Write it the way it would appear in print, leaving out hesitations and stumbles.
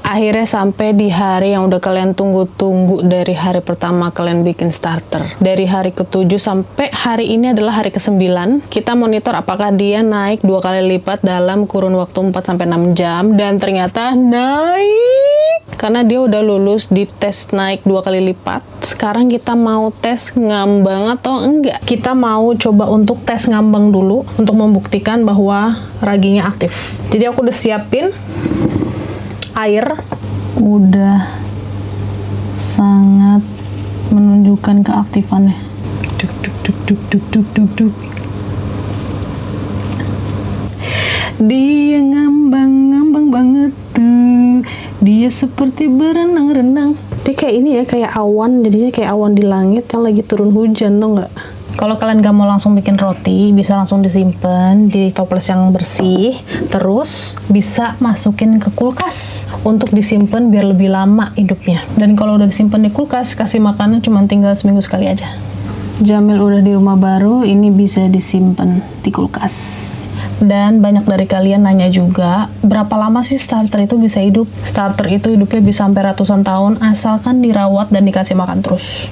Akhirnya sampai di hari yang udah kalian tunggu-tunggu dari hari pertama kalian bikin starter. Dari hari ke-7 sampai hari ini adalah hari ke-9. Kita monitor apakah dia naik 2 kali lipat dalam kurun waktu 4-6 jam. Dan ternyata naik. Karena dia udah lulus di tes naik 2 kali lipat. Sekarang kita mau tes ngambang atau enggak. Kita mau coba untuk tes ngambang dulu. Untuk membuktikan bahwa raginya aktif. Jadi aku udah siapin air, udah sangat menunjukkan keaktifannya. Duk duk duk duk duk duk duk duk. Dia ngambang banget tuh. Dia seperti berenang-renang. Dia kayak ini ya, kayak awan. Jadinya kayak awan di langit yang lagi turun hujan, tau nggak? Kalau kalian gak mau langsung bikin roti, bisa langsung disimpan di toples yang bersih, terus bisa masukin ke kulkas untuk disimpan biar lebih lama hidupnya. Dan kalau udah disimpan di kulkas, kasih makannya cuma tinggal seminggu sekali aja. Jamil udah di rumah baru, ini bisa disimpan di kulkas. Dan banyak dari kalian nanya juga, berapa lama sih starter itu bisa hidup? Starter itu hidupnya bisa sampai ratusan tahun, asalkan dirawat dan dikasih makan terus.